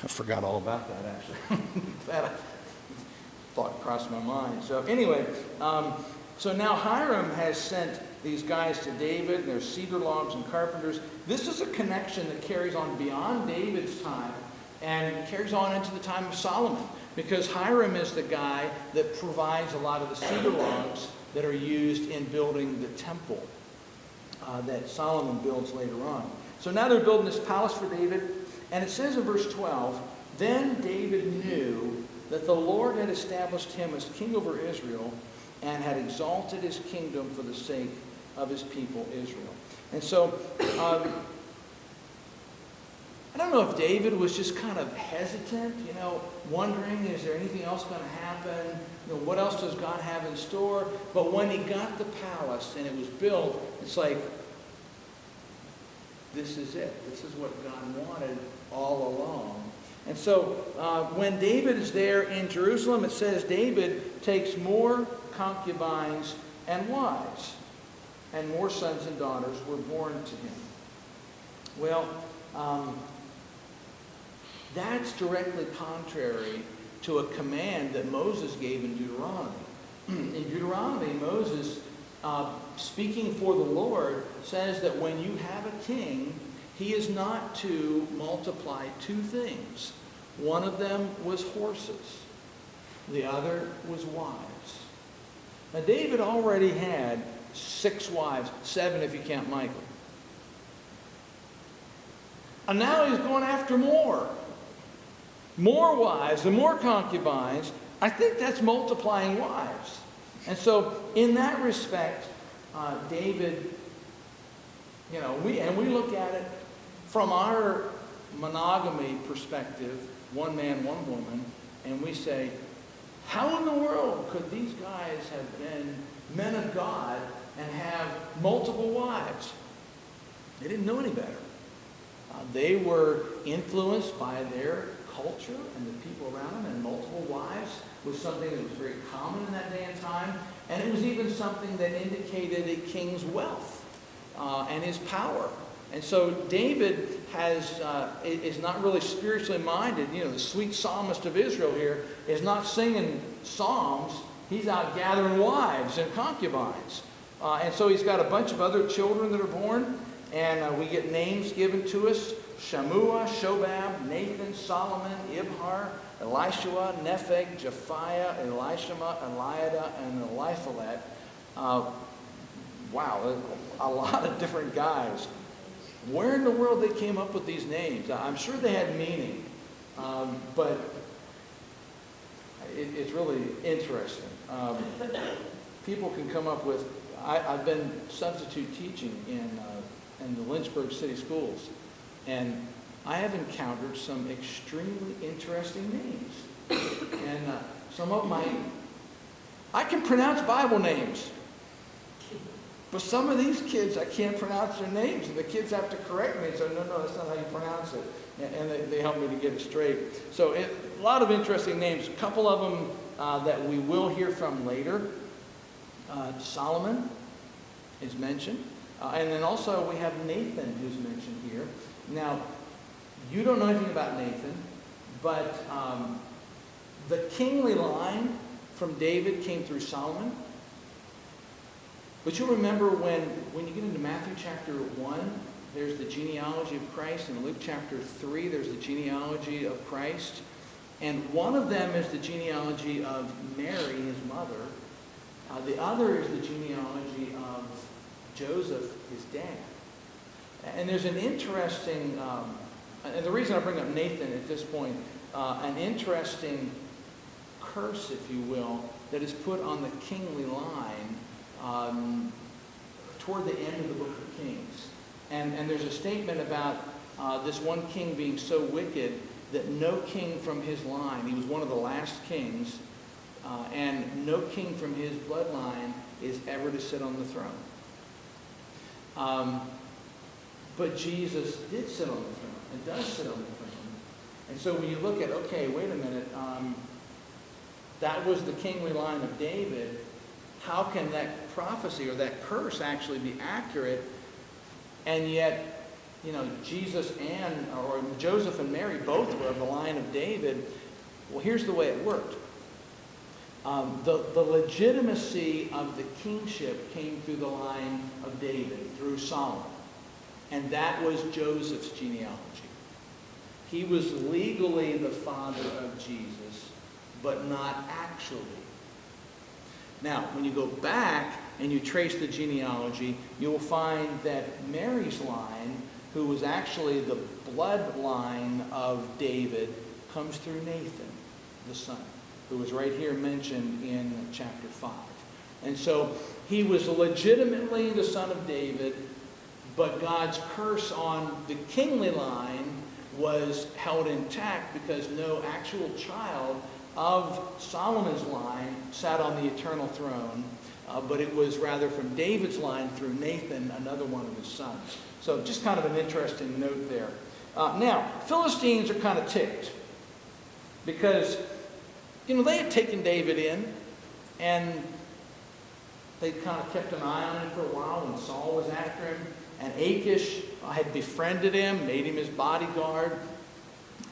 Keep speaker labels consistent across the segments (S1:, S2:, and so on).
S1: I forgot all about that, actually. That thought crossed my mind. So anyway, so now Hiram has sent these guys to David, and there's cedar logs and carpenters. This is a connection that carries on beyond David's time and carries on into the time of Solomon, because Hiram is the guy that provides a lot of the cedar logs that are used in building the temple that Solomon builds later on. So now they're building this palace for David, and it says in verse 12, "Then David knew that the Lord had established him as king over Israel and had exalted his kingdom for the sake of his people Israel." And so, I don't know if David was just kind of hesitant, wondering, is there anything else going to happen? What else does God have in store? But when he got the palace and it was built, it's like, this is it. This is what God wanted all along. And so when David is there in Jerusalem, it says David takes more concubines and wives, and more sons and daughters were born to him. Well, that's directly contrary to a command that Moses gave in Deuteronomy. In Deuteronomy, Moses, speaking for the Lord, says that when you have a king, he is not to multiply two things. One of them was horses. The other was wives. Now, David already had 6 wives, 7 if you count Michal. And now he's going after more. More wives and more concubines. I think that's multiplying wives. And so, in that respect, David, we look at it from our monogamy perspective, one man, one woman, and we say, how in the world could these guys have been men of God and have multiple wives? They didn't know any better. They were influenced by their culture and the people around them, and multiple wives was something that was very common in that day and time, and it was even something that indicated a king's wealth and his power. And so David is not really spiritually minded. The sweet psalmist of Israel here is not singing psalms. He's out gathering wives and concubines. And so he's got a bunch of other children that are born, and we get names given to us: Shammua, Shobab, Nathan, Solomon, Ibhar, Elishua, Nepheg, Japhiah, Elishama, Eliada, and Eliphalet. Wow, a lot of different guys. Where in the world they came up with these names? I'm sure they had meaning, but it's really interesting. People can come up with... I've been substitute teaching in the Lynchburg City Schools, and I have encountered some extremely interesting names. And some of I can pronounce Bible names. But some of these kids, I can't pronounce their names, and the kids have to correct me and say, no, that's not how you pronounce it. And they help me to get it straight. So a lot of interesting names. A couple of them that we will hear from later. Solomon is mentioned. And then also we have Nathan, who's mentioned here. Now, you don't know anything about Nathan, but the kingly line from David came through Solomon. But you'll remember when you get into Matthew chapter 1, there's the genealogy of Christ. In Luke chapter 3, there's the genealogy of Christ. And one of them is the genealogy of Mary, his mother. The other is the genealogy of Joseph, his dad. And there's an interesting, and the reason I bring up Nathan at this point, an interesting curse, if you will, that is put on the kingly line toward the end of the book of Kings. And there's a statement about this one king being so wicked that no king from his line, he was one of the last kings, and no king from his bloodline is ever to sit on the throne. But Jesus did sit on the throne and does sit on the throne. And so when you look at, okay, wait a minute, that was the kingly line of David. How can that prophecy or that curse actually be accurate? And yet, Jesus or Joseph and Mary both were of the line of David. Well, here's the way it worked. The legitimacy of the kingship came through the line of David, through Solomon. And that was Joseph's genealogy. He was legally the father of Jesus, but not actually. Now, when you go back and you trace the genealogy, you will find that Mary's line, who was actually the bloodline of David, comes through Nathan, the son, who was right here mentioned in chapter 5. And so he was legitimately the son of David, but God's curse on the kingly line was held intact because no actual child of Solomon's line sat on the eternal throne, but it was rather from David's line through Nathan, another one of his sons. So just kind of an interesting note there. Now, Philistines are kind of ticked because, they had taken David in, and they kind of kept an eye on him for a while when Saul was after him. And Achish had befriended him, made him his bodyguard.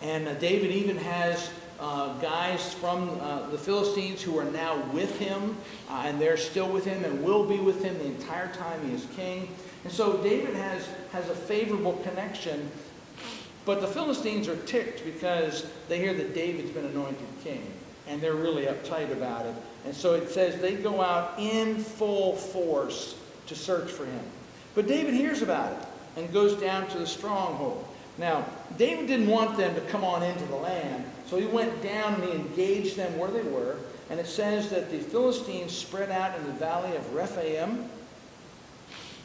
S1: And David even has guys from the Philistines who are now with him, and they're still with him and will be with him the entire time he is king. And so David has a favorable connection, but the Philistines are ticked because they hear that David's been anointed king, and they're really uptight about it. And so it says they go out in full force to search for him. But David hears about it and goes down to the stronghold. Now, David didn't want them to come on into the land, so he went down and he engaged them where they were. And it says that the Philistines spread out in the valley of Rephaim.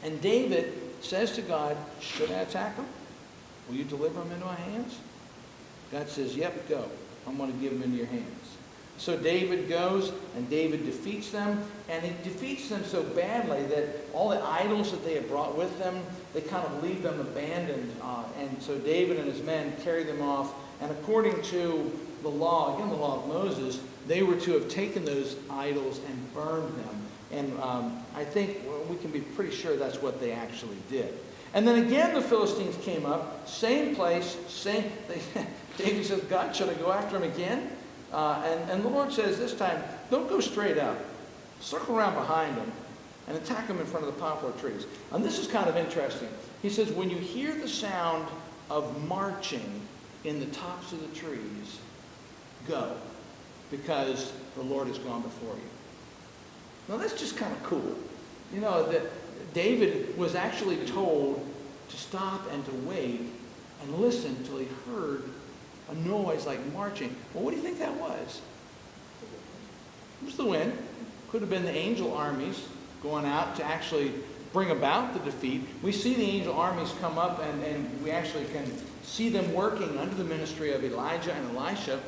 S1: And David says to God, should I attack them? Will you deliver them into my hands? God says, yep, go. I'm going to give them into your hands. So David goes, and David defeats them, and he defeats them so badly that all the idols that they had brought with them, they kind of leave them abandoned. And so David and his men carry them off, and according to the law, again the law of Moses, they were to have taken those idols and burned them. And I think we can be pretty sure that's what they actually did. And then again the Philistines came up, same place, David says, God, should I go after him again? And the Lord says this time, don't go straight up. Circle around behind them and attack them in front of the poplar trees. And this is kind of interesting. He says, when you hear the sound of marching in the tops of the trees, go, because the Lord has gone before you. Now that's just kind of cool. That David was actually told to stop and to wait and listen till he heard a noise like marching. Well, what do you think that was? It was the wind. Could have been the angel armies going out to actually bring about the defeat. We see the angel armies come up, and we actually can see them working under the ministry of Elijah and Elisha.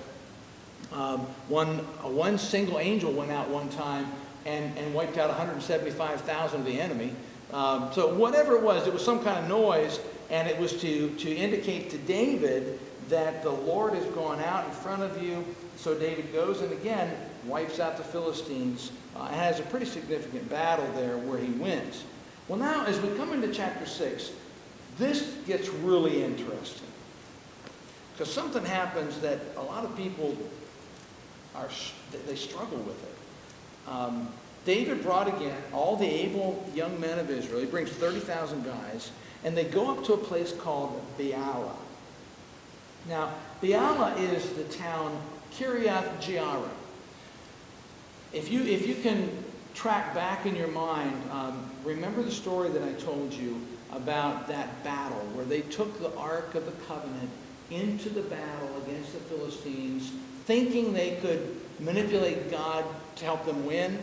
S1: One single angel went out one time and wiped out 175,000 of the enemy. So whatever it was some kind of noise, and it was to indicate to David that the Lord has gone out in front of you. So David goes and again wipes out the Philistines and has a pretty significant battle there where he wins. Well, now as we come into chapter 6, this gets really interesting. Because something happens that a lot of people they struggle with it. David brought again all the able young men of Israel. He brings 30,000 guys, and they go up to a place called Beala. Now, Beala is the town Kiriath Jearim. If you can track back in your mind, remember the story that I told you about that battle where they took the Ark of the Covenant into the battle against the Philistines, thinking they could manipulate God to help them win.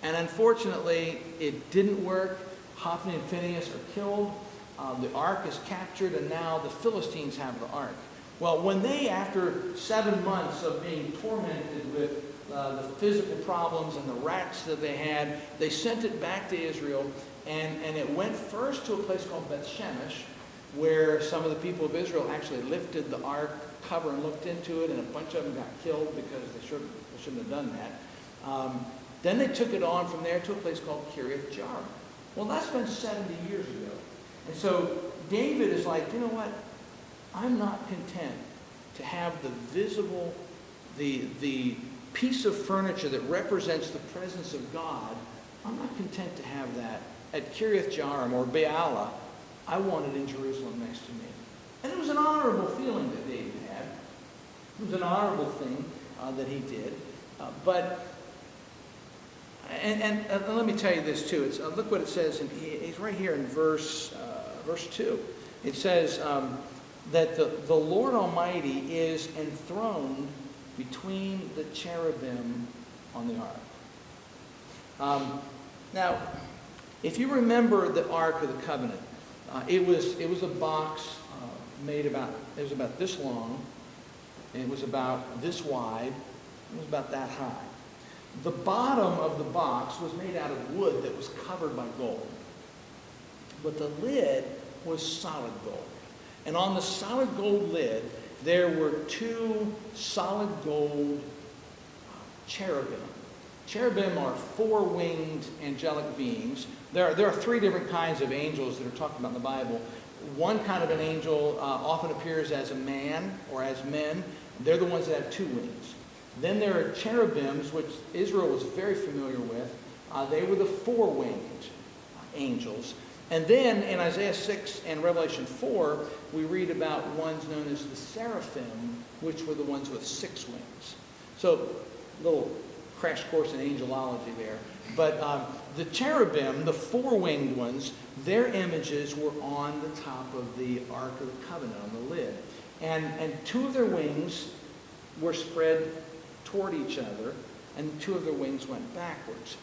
S1: And unfortunately, it didn't work. Hophni and Phinehas are killed. The ark is captured, and now the Philistines have the ark. Well, when they, after 7 months of being tormented with the physical problems and the rats that they had, they sent it back to Israel, and it went first to a place called Beth Shemesh, where some of the people of Israel actually lifted the ark cover and looked into it, and a bunch of them got killed because they shouldn't have done that. Then they took it on from there to a place called Kiriath Jearim. Well, that's been 70 years ago. And so David is like, you know what? I'm not content to have the visible, the piece of furniture that represents the presence of God. I'm not content to have that at Kiriath Jearim or Baalah. I want it in Jerusalem next to me. And it was an honorable feeling that David had. It was an honorable thing that he did. But let me tell you this too. Look what it says. It's right here in verse 2. It says that the Lord Almighty is enthroned between the cherubim on the ark. Now, if you remember the Ark of the Covenant, it was a box it was about this long, and it was about this wide, it was about that high. The bottom of the box was made out of wood that was covered by gold. But the lid was solid gold. And on the solid gold lid, there were 2 solid gold cherubim. Cherubim are 4-winged angelic beings. There are 3 different kinds of angels that are talked about in the Bible. One kind of an angel often appears as a man or as men. They're the ones that have 2 wings. Then there are cherubims, which Israel was very familiar with. They were the 4-winged angels. And then in Isaiah 6 and Revelation 4, we read about ones known as the seraphim, which were the ones with 6 wings. So, a little crash course in angelology there. But the cherubim, the 4-winged ones, their images were on the top of the Ark of the Covenant, on the lid. And 2 of their wings were spread toward each other, and 2 of their wings went backwards.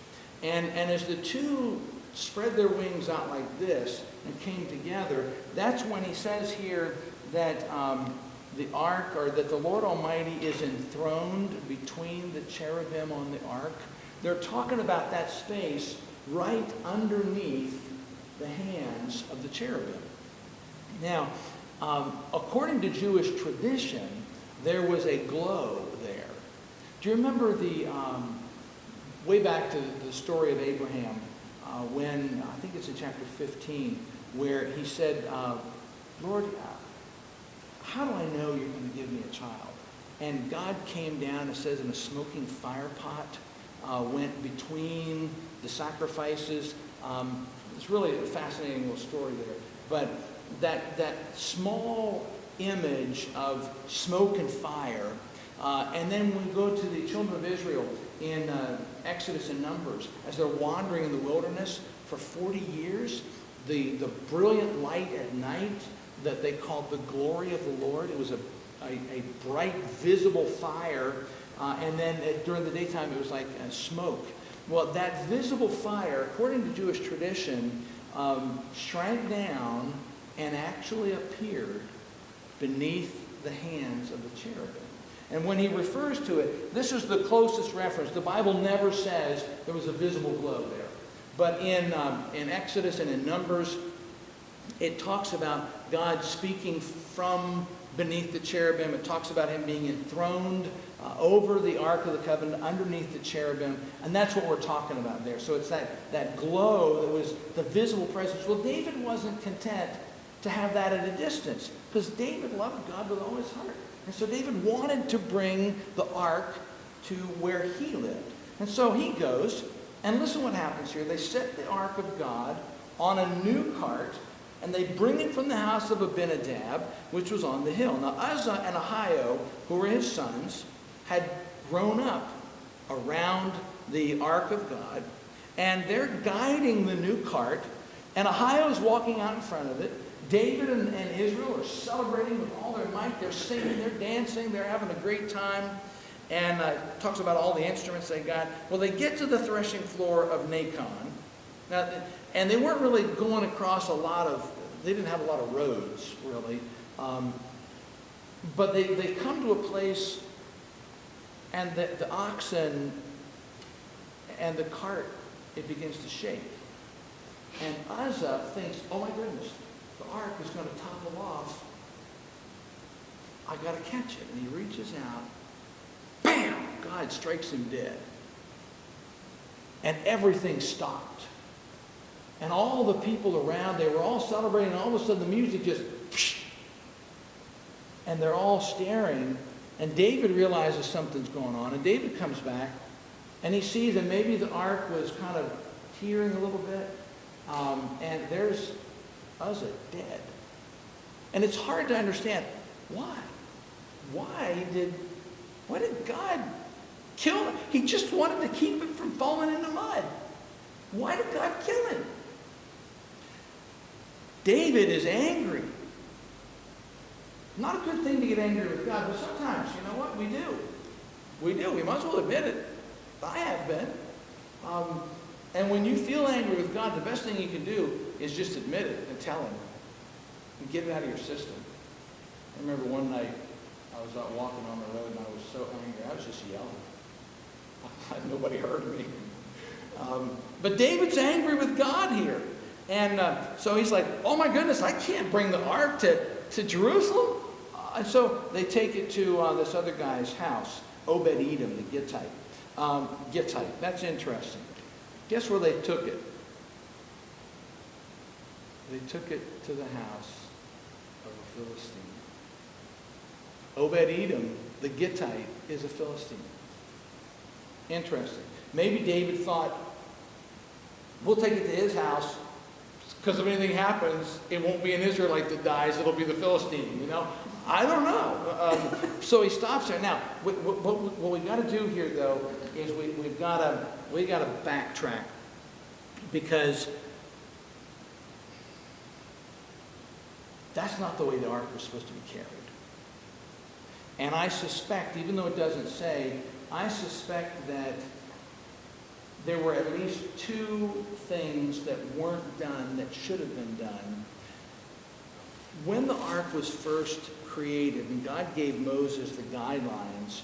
S1: And as the 2 spread their wings out like this and came together, that's when he says here that the ark, or that the Lord Almighty is enthroned between the cherubim on the ark. They're talking about that space right underneath the hands of the cherubim. Now, according to Jewish tradition, there was a glow there. Do you remember way back to the story of Abraham, when, I think it's in chapter 15, where he said, Lord, how do I know you're going to give me a child? And God came down, it says, in a smoking fire pot, went between the sacrifices. It's really a fascinating little story there. But that small image of smoke and fire, and then when we go to the children of Israel in Exodus and Numbers, as they're wandering in the wilderness for 40 years, the brilliant light at night that they called the glory of the Lord, it was a bright, visible fire, and then during the daytime it was like smoke. Well, that visible fire, according to Jewish tradition, shrank down and actually appeared beneath the hands of the cherubim. And when he refers to it, this is the closest reference. The Bible never says there was a visible glow there. But in Exodus and in Numbers, it talks about God speaking from beneath the cherubim. It talks about him being enthroned over the Ark of the Covenant, underneath the cherubim. And that's what we're talking about there. So it's that glow that was the visible presence. Well, David wasn't content to have that at a distance, because David loved God with all his heart. And so David wanted to bring the ark to where he lived. And so he goes, and listen what happens here. They set the ark of God on a new cart, and they bring it from the house of Abinadab, which was on the hill. Now Uzzah and Ahio, who were his sons, had grown up around the ark of God, and they're guiding the new cart, and Ahio is walking out in front of it. David and Israel are celebrating with all their might. They're singing, they're dancing, they're having a great time. And talks about all the instruments they got. Well, they get to the threshing floor of Nacon. Now, and they weren't really going across they didn't have a lot of roads, really. But they come to a place, and the oxen and the cart, it begins to shake. And Uzzah thinks, oh my goodness, the ark is going to topple off. I got to catch it. And he reaches out. Bam! God strikes him dead. And everything stopped. And all the people around, they were all celebrating, and all of a sudden the music just, and they're all staring. And David realizes something's going on. And David comes back, and he sees that maybe the ark was kind of teetering a little bit. And there's Uzzah dead. And it's hard to understand why. Why did God kill him? He just wanted to keep him from falling in the mud. Why did God kill him? David is angry. Not a good thing to get angry with God, but sometimes, you know what, we do. We do. We might as well admit it. I have been. And when you feel angry with God, the best thing you can do is just admit it and tell him. And get it out of your system. I remember one night, I was out walking on the road and I was so angry, I was just yelling. Nobody heard me. But David's angry with God here. And so he's like, oh my goodness, I can't bring the ark to Jerusalem. And so they take it to this other guy's house, Obed-Edom, the Gittite. Gittite, that's interesting. Guess where they took it? They took it to the house of a Philistine. Obed-Edom, the Gittite, is a Philistine. Interesting. Maybe David thought, we'll take it to his house, because if anything happens, it won't be an Israelite that dies, it'll be the Philistine, you know? I don't know. So he stops there. Now, what we've got to do here, though, is we've got to backtrack, because that's not the way the ark was supposed to be carried. And I suspect, even though it doesn't say, I suspect that there were at least two things that weren't done that should have been done. When the ark was first created and God gave Moses the guidelines,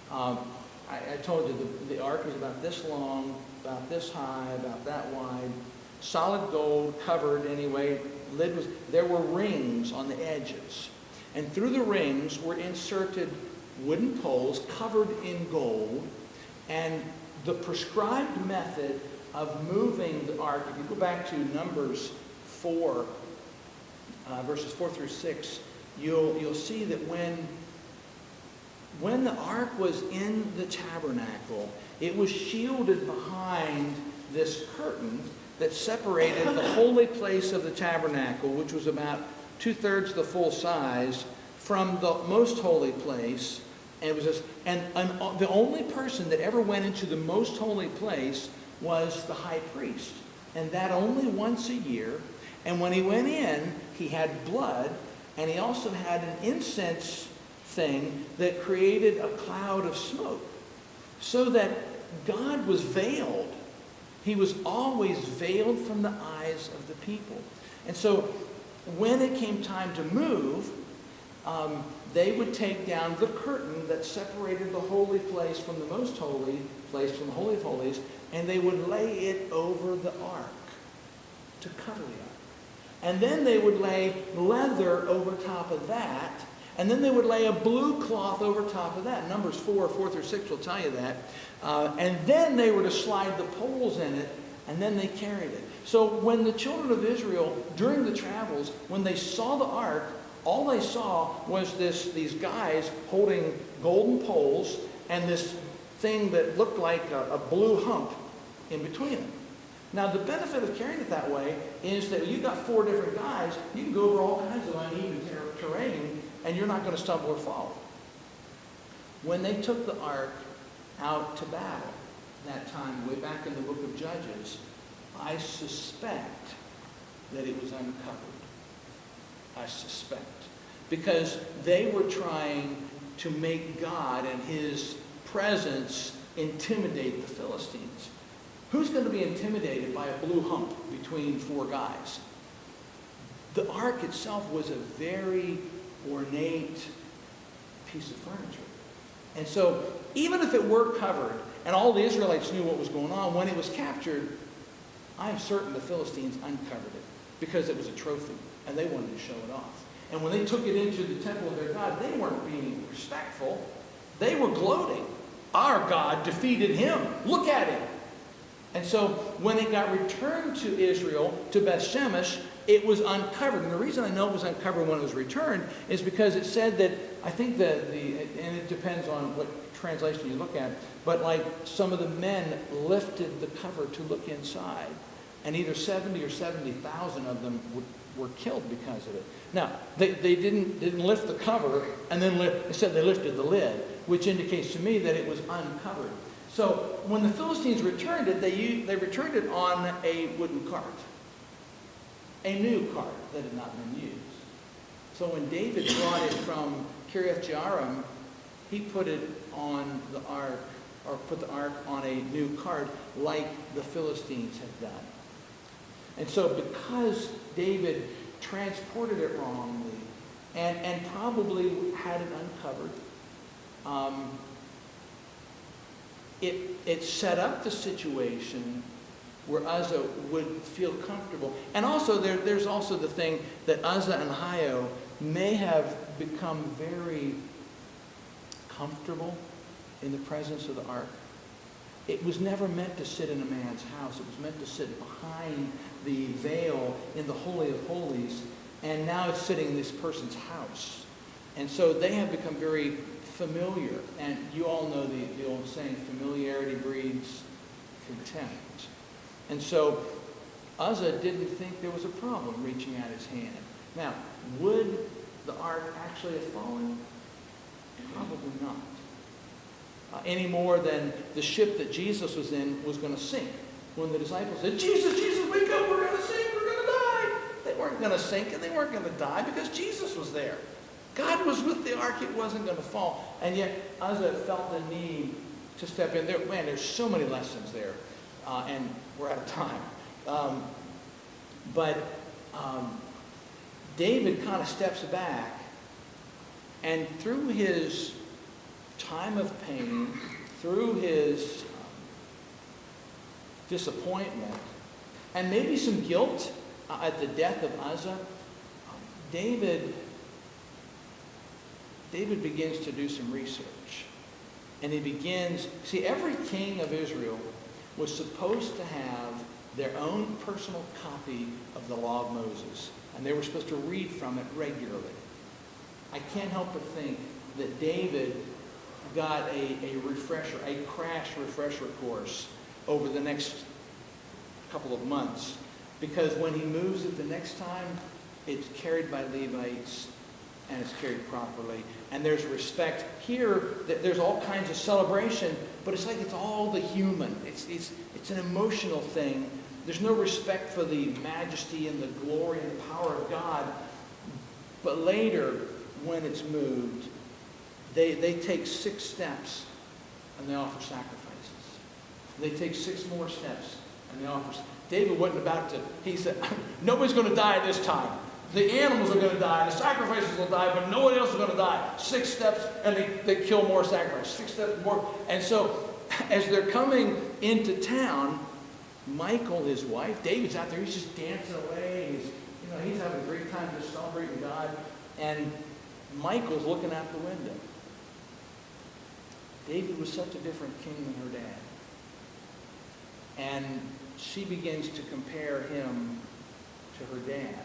S1: I told you the ark was about this long, about this high, about that wide, solid gold, covered anyway. There were rings on the edges. And through the rings were inserted wooden poles covered in gold. And the prescribed method of moving the ark, if you go back to Numbers 4, verses 4 through 6, you'll see that when the ark was in the tabernacle, it was shielded behind this curtain that separated the holy place of the tabernacle, which was about 2/3 the full size, from the most holy place. And it was just, and the only person that ever went into the most holy place was the high priest, and that only once a year. And when he went in, he had blood, and he also had an incense thing that created a cloud of smoke, so that God was veiled. He was always veiled from the eyes of the people. And so when it came time to move, they would take down the curtain that separated the holy place from the most holy place, from the Holy of Holies, and they would lay it over the ark to cover the ark. And then they would lay leather over top of that, and then they would lay a blue cloth over top of that. Numbers 4 through 6 will tell you that. And then they were to slide the poles in it, and then they carried it. So when the children of Israel, during the travels, when they saw the ark, all they saw was these guys holding golden poles and this thing that looked like a blue hump in between them. Now, the benefit of carrying it that way is that you got 4 different guys, you can go over all kinds of uneven terrain, and you're not going to stumble or fall. When they took the ark out to battle that time, way back in the book of Judges, I suspect that it was uncovered. I suspect. Because they were trying to make God and his presence intimidate the Philistines. Who's going to be intimidated by a blue hump between 4 guys? The ark itself was a very ornate piece of furniture. And so even if it were covered and all the Israelites knew what was going on, when it was captured, I'm certain the Philistines uncovered it because it was a trophy and they wanted to show it off. And when they took it into the temple of their God, they weren't being respectful. They were gloating. Our God defeated him. Look at him. And so when it got returned to Israel, to Beth Shemesh, it was uncovered. And the reason I know it was uncovered when it was returned is because it said that, I think and it depends on what translation you look at, but like some of the men lifted the cover to look inside. And either 70 or 70,000 of them were killed because of it. Now, they didn't lift the cover, and then it said they lifted the lid, which indicates to me that it was uncovered. So when the Philistines returned it, they returned it on a wooden cart. A new cart that had not been used. So when David brought it from Kiriath Jearim, he put it on the ark, or put the ark on a new cart like the Philistines had done. And so because David transported it wrongly and probably had it uncovered, it set up the situation where Uzzah would feel comfortable. And also there's also the thing that Uzzah and Ahio may have become very comfortable in the presence of the ark. It was never meant to sit in a man's house. It was meant to sit behind the veil in the Holy of Holies, and now it's sitting in this person's house. And so they have become very familiar. And you all know the old saying, familiarity breeds contempt. And so Uzzah didn't think there was a problem reaching out his hand. Now, would the ark actually have fallen? Probably not. Any more than the ship that Jesus was in was going to sink. When the disciples said, Jesus, Jesus, wake up, we're going to sink, we're going to die. They weren't going to sink and they weren't going to die because Jesus was there. God was with the ark, it wasn't going to fall. And yet Uzzah felt the need to step in there. Man, there's so many lessons there. And we're out of time. But David kind of steps back, and through his time of pain, through his disappointment, and maybe some guilt at the death of Uzzah, David begins to do some research. And he begins, see, every king of Israel was supposed to have their own personal copy of the law of Moses. And they were supposed to read from it regularly. I can't help but think that David got a refresher, a crash refresher course over the next couple of months. Because when he moves it the next time, it's carried by Levites and it's carried properly. And there's respect. Here, there's all kinds of celebration, but it's like it's all the human. It's an emotional thing. There's no respect for the majesty and the glory and the power of God. But later, when it's moved, they take 6 steps and they offer sacrifices. They take 6 more steps and they offer. David wasn't about to, he said, nobody's going to die this time. The animals are going to die, the sacrifices will die, but no one else is going to die. 6 steps, and they kill more sacrifices. 6 steps more. And so, as they're coming into town, Michal, his wife, David's out there, he's just dancing away. He's having a great time just celebrating God. And Michal's looking out the window. David was such a different king than her dad. And she begins to compare him to her dad.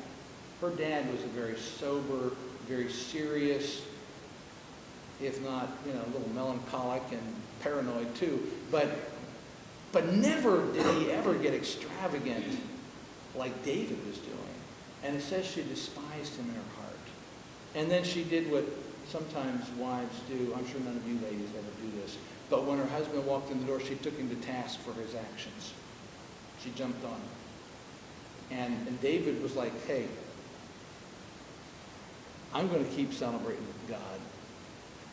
S1: Her dad was a very sober, very serious, if not, a little melancholic and paranoid too. But never did he ever get extravagant like David was doing. And it says she despised him in her heart. And then she did what sometimes wives do. I'm sure none of you ladies ever do this. But when her husband walked in the door, she took him to task for his actions. She jumped on him. And David was like, hey, I'm going to keep celebrating with God.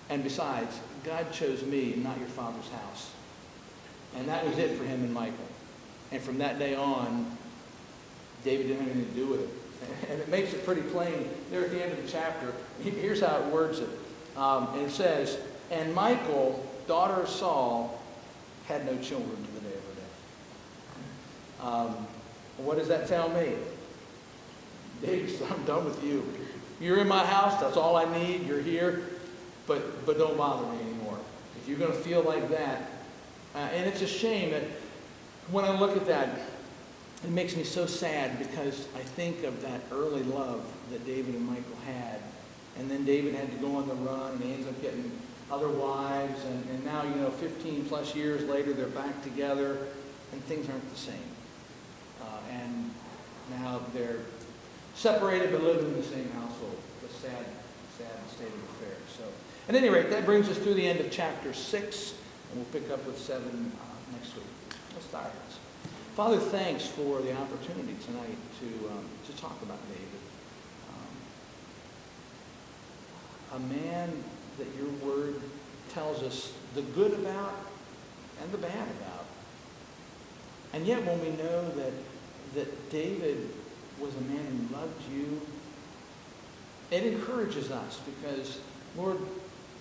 S1: And besides, God chose me and not your father's house. And that was it for him and Michal. And from that day on, David didn't have anything to do with it. And it makes it pretty plain there at the end of the chapter. Here's how it words it. And it says, and Michal, daughter of Saul, had no children to the day of her death. What does that tell me? David said, I'm done with you. You're in my house, that's all I need, you're here, but don't bother me anymore. If you're going to feel like that, and it's a shame that when I look at that, it makes me so sad because I think of that early love that David and Michal had. And then David had to go on the run, and he ends up getting other wives. And now, 15 plus years later, they're back together, and things aren't the same. And now they're separated but living in the same household. It's a sad state of affairs. So, at any rate, that brings us through the end of chapter 6, and we'll pick up with 7 next week. Let's start. Father, thanks for the opportunity tonight to talk about David. A man that your word tells us the good about and the bad about. And yet when we know that David was a man who loved you, it encourages us because, Lord,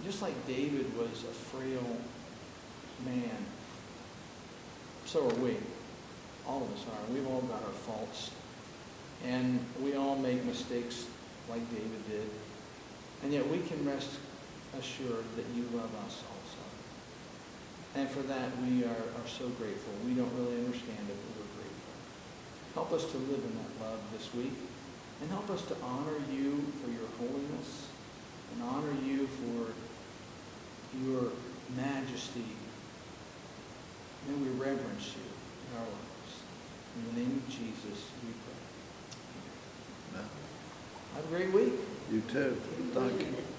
S1: just like David was a frail man, so are we. All of us are. We've all got our faults. And we all make mistakes like David did. And yet we can rest assured that you love us also. And for that we are so grateful. We don't really understand it, but we're grateful. Help us to live in that love this week. And help us to honor you for your holiness. And honor you for your majesty. May we reverence you in our lives. In the name of Jesus, we pray. Amen. Have a great week.
S2: You too. Thank you.